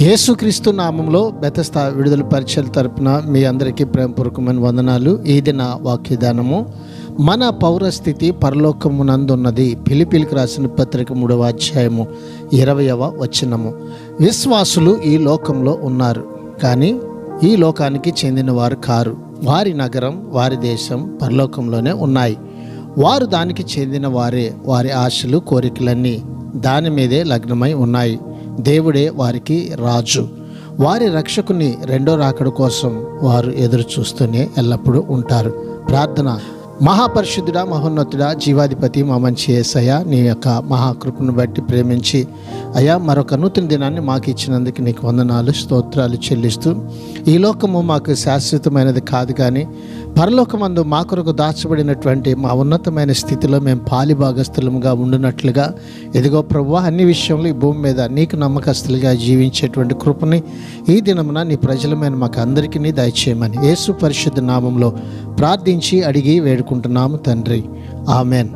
యేసుక్రీస్తు నామంలో బెతస్తా విడుదల పరిచయాల తరపున మీ అందరికీ ప్రేమపూర్వకమైన వందనాలు. ఈ దిన వాక్యదానము మన పౌరస్థితి పరలోకమునందున్నది. ఫిలిప్పీలకు రాసిన పత్రిక 3వ అధ్యాయము 20వ వచనము. విశ్వాసులు ఈ లోకంలో ఉన్నారు, కానీ ఈ లోకానికి చెందిన వారు కారు. వారి నగరం, వారి దేశం పరలోకంలోనే ఉన్నాయి. వారు దానికి చెందిన వారే. వారి ఆశలు, కోరికలన్నీ దాని మీదే లగ్నమై ఉన్నాయి. దేవుడే వారికి రాజు. వారి రక్షకుని రెండో రాకడ కోసం వారు ఎదురు చూస్తూనే ఎల్లప్పుడూ ఉంటారు. ప్రార్థన. మహాపరిశుద్ధుడా, మహోన్నతుడా, జీవాధిపతి, మా మంచి యేసయ్య, నీ యొక్క మహాకృపను బట్టి ప్రేమించి అయ్యా మరొక నూతన దినాన్ని మాకు ఇచ్చినందుకు నీకు వందనాలు, స్తోత్రాలు చెల్లిస్తూ, ఈ లోకము మాకు శాశ్వతమైనది కాదు, కానీ పరలోకమందు మా కొరకు దాచబడినటువంటి మా ఉన్నతమైన స్థితిలో మేము పాలిభాగస్థులముగా ఉండునట్లుగా ఎదిగో ప్రభువా, అన్ని విషయంలో ఈ భూమి మీద నీకు నమ్మకస్తులుగా జీవించేటువంటి కృపని ఈ దినమున నీ ప్రజలమైన మాకు అందరికీ దయచేయమని యేసు పరిశుద్ధ నామంలో ప్రార్థించి అడిగి వేడుకుంటున్నాము తండ్రి. ఆమెన్.